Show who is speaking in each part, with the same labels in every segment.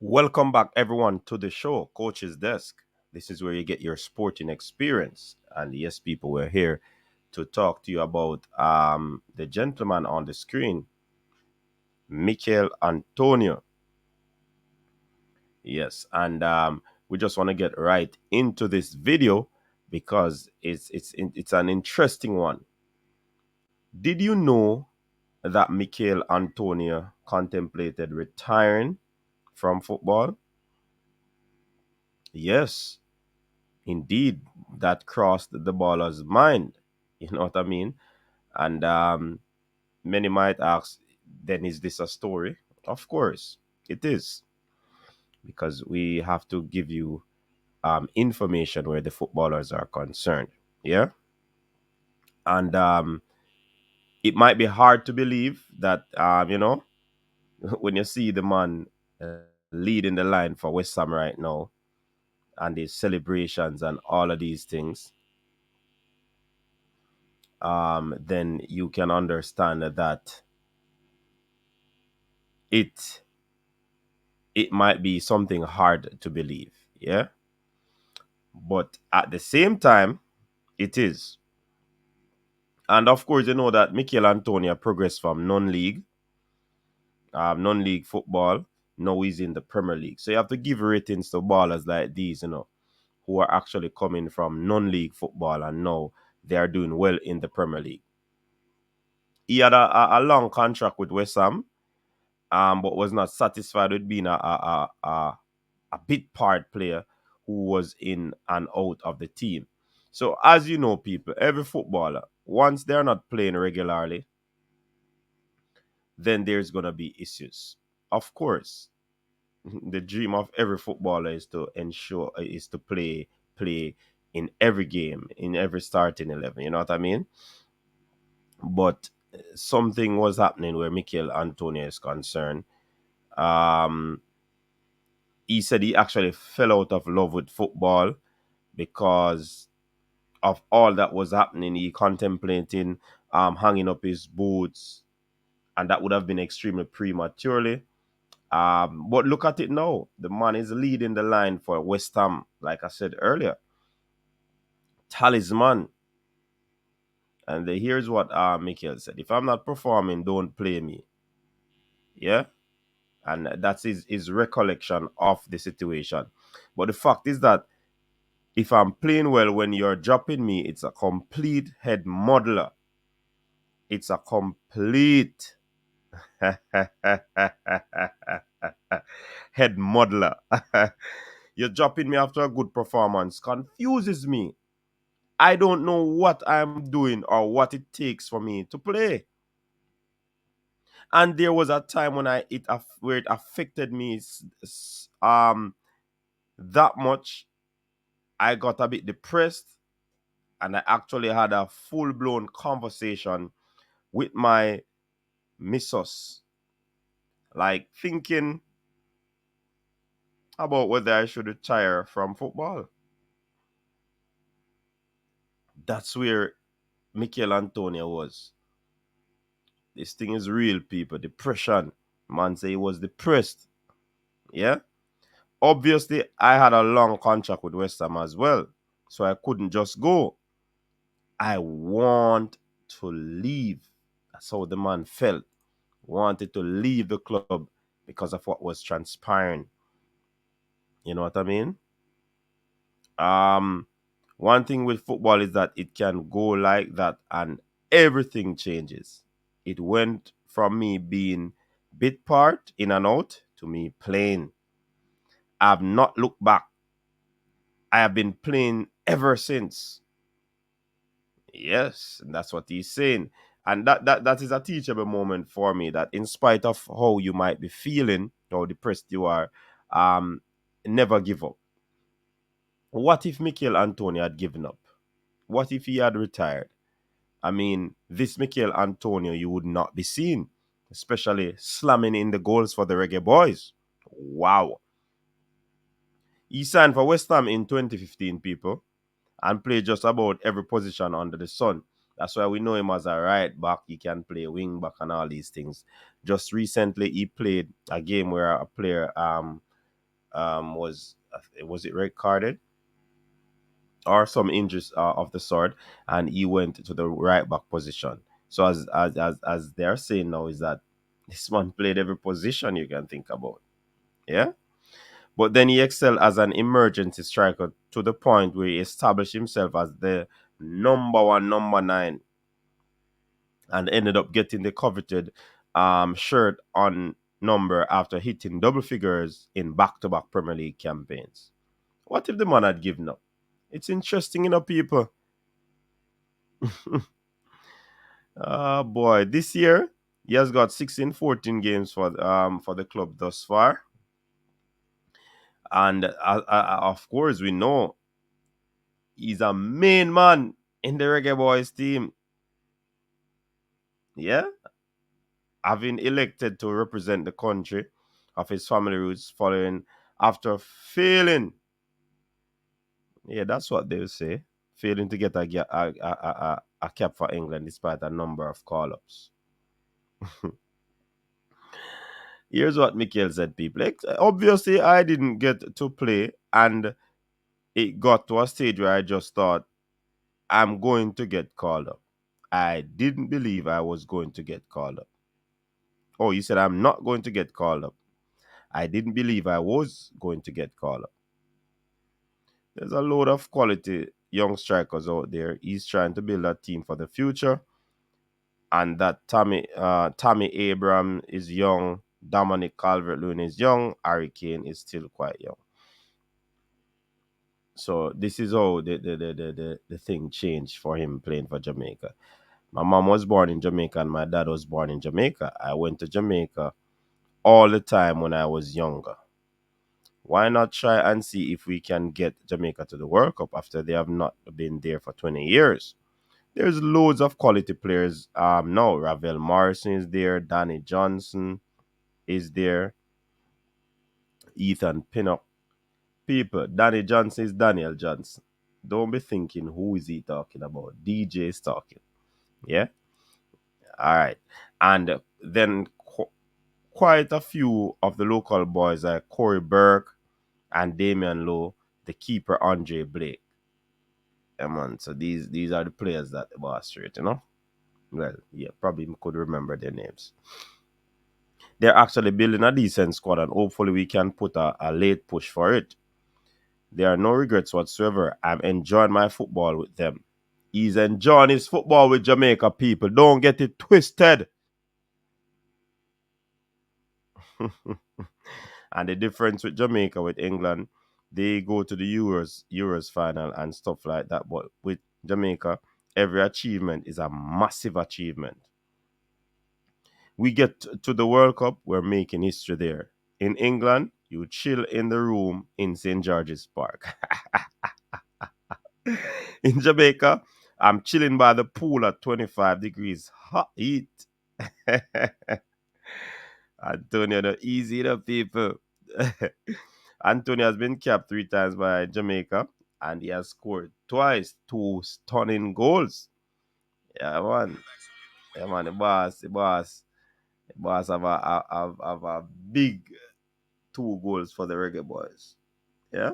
Speaker 1: Welcome back, everyone, to the show, Coach's Desk. This is where you get your sporting experience. And yes, people, we're here to talk to you about the gentleman on the screen, Michail Antonio. Yes, and we just want to get right into this video because it's an interesting one. Did you know that Michail Antonio contemplated retiring from football? Yes, indeed, that crossed the baller's mind. You know what I mean? And many might ask, then is this a story? Of course, it is, because we have to give you information where the footballers are concerned. Yeah. And it might be hard to believe that, when you see the man leading the line for West Ham right now and his celebrations and all of these things, then you can understand that it it might be something hard to believe. Yeah, but at the same time, it is. And of course, you know that Michail Antonio progressed from non-league football. Now he's in the Premier League. So you have to give ratings to ballers like these, who are actually coming from non-league football and now they are doing well in the Premier League. He had a long contract with West Ham, but was not satisfied with being a bit part player who was in and out of the team. So as you know, people, every footballer, once they're not playing regularly, then there's gonna be issues. Of course, the dream of every footballer is to play in every game, in every starting 11. You know what I mean? But something was happening where Michail Antonio is concerned. Um, he said he actually fell out of love with football because of all that was happening. He contemplating hanging up his boots, and that would have been extremely prematurely. But look at it now. The man is leading the line for West Ham, like I said earlier. Talisman. And here's what Michael said. If I'm not performing, don't play me. Yeah? And that's his recollection of the situation. But the fact is that if I'm playing well when you're dropping me, it's a complete head modeler. It's a complete head modeler. You're dropping me after a good performance. Confuses me. I don't know what I'm doing or what it takes for me to play. And there was a time when where it affected me that much. I got a bit depressed, and I actually had a full blown conversation with my missus, like thinking about whether I should retire from football. That's where Michail Antonio was. This thing is real, people. Depression. Man say he was depressed. Yeah. Obviously, I had a long contract with West Ham as well, so I couldn't just go. I want to leave. That's how the man felt. Wanted to leave the club because of what was transpiring. You know what I mean? Um, One thing with football is that it can go like that and everything changes. It went from me being bit part in and out to me playing. I've not looked back. I have been playing ever since. Yes, and that's what he's saying. And that is a teachable moment for me, that in spite of how you might be feeling, how depressed you are, um, never give up. What if Michail Antonio had given up? What if he had retired? I mean, this Michail Antonio you would not be seeing, especially slamming in the goals for the Reggae Boyz. Wow. He signed for West Ham in 2015, people, and played just about every position under the sun. That's why we know him as a right back. He can play wing back and all these things. Just recently, he played a game where a player was it red carded or some injuries of the sort, and he went to the right back position. So as they're saying now is that this man played every position you can think about. Yeah. But then he excelled as an emergency striker to the point where he established himself as the number one, number nine, and ended up getting the coveted shirt on number after hitting double figures in back-to-back Premier League campaigns. What if the man had given up? It's interesting, people. Boy, this year he has got 16, 14 games for the club thus far, and of course we know he's a main man in the Reggae Boys team. Yeah, having elected to represent the country of his family roots following after failing. Yeah, that's what they'll say. Failing to get a cap for England despite a number of call ups. Here's what Michail said, people. Obviously, I didn't get to play, and it got to a stage where I just thought, I'm going to get called up. I didn't believe I was going to get called up. Oh, you said I'm not going to get called up. I didn't believe I was going to get called up. There's a load of quality young strikers out there. He's trying to build a team for the future. And that Tommy Abraham is young. Dominic Calvert-Lewin is young. Harry Kane is still quite young. So this is how the thing changed for him playing for Jamaica. My mom was born in Jamaica and my dad was born in Jamaica. I went to Jamaica all the time when I was younger. Why not try and see if we can get Jamaica to the World Cup after they have not been there for 20 years? There's loads of quality players now. Ravel Morrison is there, Danny Johnson is there, Ethan Pinnock. People, Danny Johnson is Daniel Johnson. Don't be thinking who is he talking about. DJ is talking. Yeah? Alright. And then quite a few of the local boys like Corey Burke and Damian Lowe, the keeper Andre Blake. Yeah, man. So these are the players that the boss straight. Well, yeah, probably could remember their names. They're actually building a decent squad, and hopefully we can put a late push for it. There are no regrets whatsoever. I'm enjoying my football with them. He's enjoying his football with Jamaica people. Don't get it twisted. And the difference with Jamaica, with England, they go to the Euros final and stuff like that. But with Jamaica, every achievement is a massive achievement. We get to the World Cup, we're making history there. In England, you chill in the room in St. George's Park. In Jamaica, I'm chilling by the pool at 25 degrees hot heat. Antonio, no easy the people. Antonio has been capped 3 times by Jamaica, and he has scored twice, two stunning goals. Yeah, man. Yeah, man. The boss have a big 2 goals for the Reggae Boys. Yeah.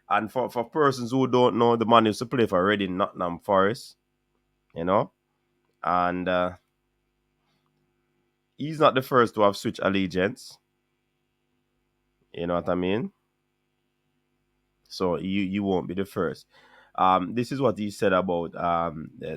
Speaker 1: And for persons who don't know, the man used to play for Reading Nottingham Forest, you know, and he's not the first to have switched allegiance. You know what I mean? So you won't be the first. This is what he said about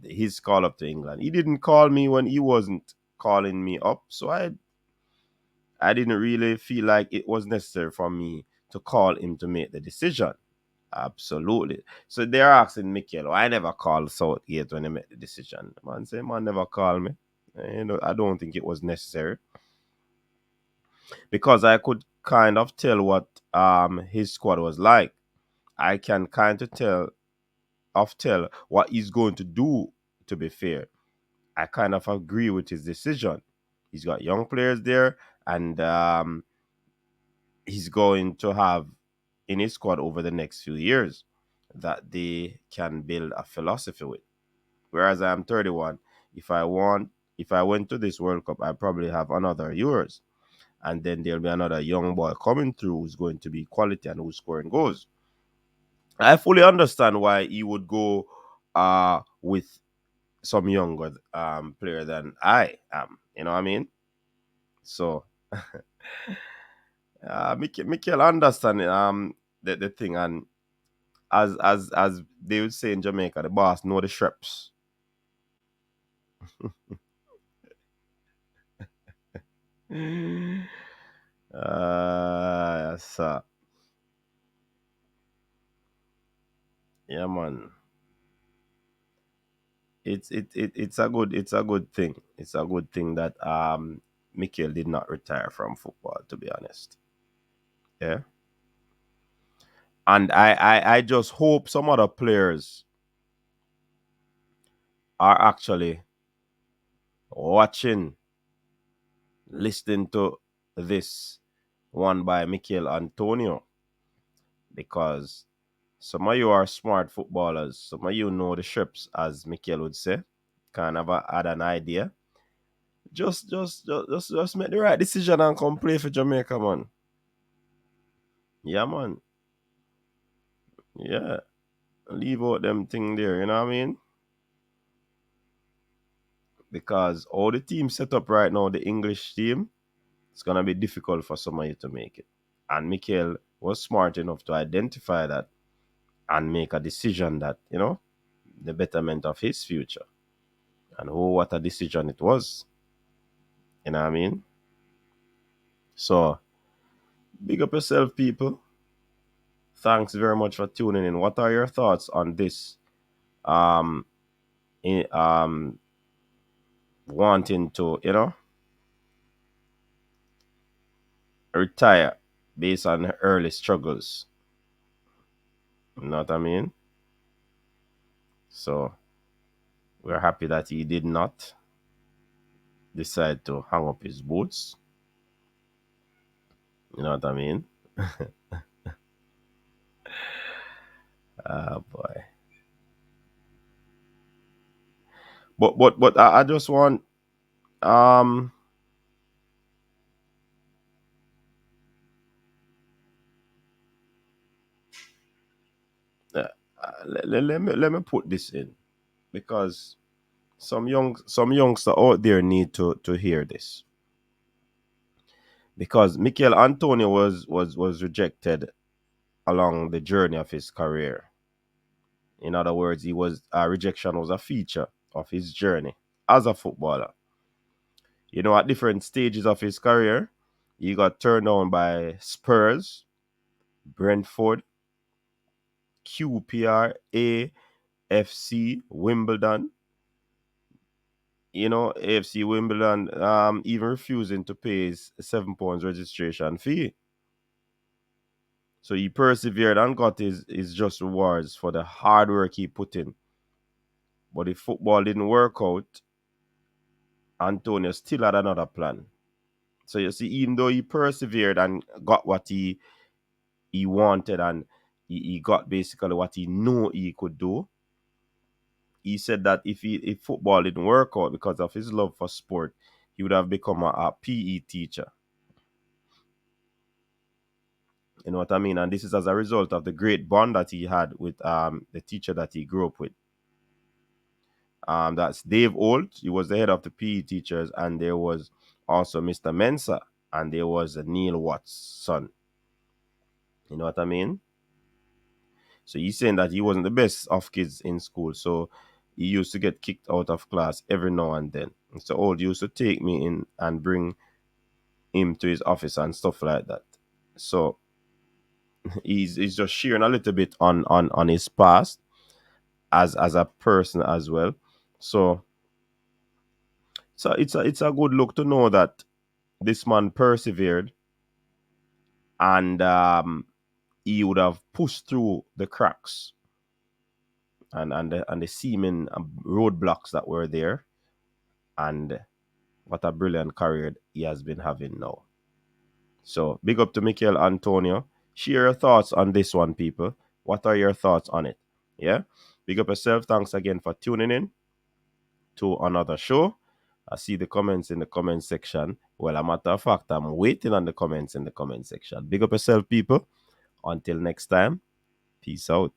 Speaker 1: his call up to England. He didn't call me when he wasn't calling me up, so I didn't really feel like it was necessary for me to call him to make the decision. Absolutely. So they're asking Michael, I never called Southgate when he made the decision. Man say, man never called me. I don't think it was necessary because I could kind of tell what his squad was like. I can kind of tell what he's going to do. To be fair, I kind of agree with his decision. He's got young players there, and he's going to have in his squad over the next few years that they can build a philosophy with. Whereas I'm 31, if I went to this World Cup, I probably have another Euros. and then there'll be another young boy coming through who's going to be quality and who's scoring goals. I fully understand why he would go with some younger player than I am. You know what I mean? So Mikel understand the thing, and as they would say in Jamaica, the boss know the shreps. Yes, sir. Yeah, man. It's a good thing. It's a good thing that Mikel did not retire from football, to be honest. Yeah. And I just hope some other players are actually watching, listening to this one by Michail Antonio, because some of you are smart footballers. Some of you know the ships, as Michail would say. Kind of had an idea. Just make the right decision and come play for Jamaica, man. Yeah, man. Yeah. Leave out them thing there, you know what I mean? Because all the teams set up right now, the English team, it's gonna be difficult for some of you to make it. And Mikel was smart enough to identify that and make a decision that, the betterment of his future. And oh, what a decision it was. You know what I mean? So, big up yourself, people. Thanks very much for tuning in. What are your thoughts on this? Um, in, wanting to, retire based on early struggles. You know what I mean? So, we're happy that he did not decide to hang up his boots. You know what I mean? Boy. But I just want um uh, let me put this in, because some youngster out there need to hear this, because Michael Antonio was rejected along the journey of his career. In other words, he was rejection was a feature of his journey as a footballer. At different stages of his career, he got turned down by Spurs, Brentford, QPR, AFC, Wimbledon. AFC Wimbledon even refusing to pay his £7 registration fee. So he persevered and got his just rewards for the hard work he put in. But if football didn't work out, Antonio still had another plan. So you see, even though he persevered and got what he wanted, and he got basically what he knew he could do, he said that if football didn't work out because of his love for sport, he would have become a PE teacher. You know what I mean? And this is as a result of the great bond that he had with the teacher that he grew up with. That's Dave Holt. He was the head of the PE teachers, and there was also Mr. Mensah, and there was Neil Watts' son. You know what I mean? So he's saying that he wasn't the best of kids in school, so he used to get kicked out of class every now and then. Mr. Old used to take me in and bring him to his office and stuff like that. So he's just sharing a little bit on his past as a person as well. So it's a good look to know that this man persevered, and he would have pushed through the cracks and the seeming roadblocks that were there, and what a brilliant career he has been having now. So big up to Michael Antonio. Share your thoughts on this one, people. What are your thoughts on it? Yeah. Big up yourself. Thanks again for tuning in to another show. I see the comments in the comment section. Well, a matter of fact, I'm waiting on the comments in the comment section. Big up yourself, people. Until next time, peace out.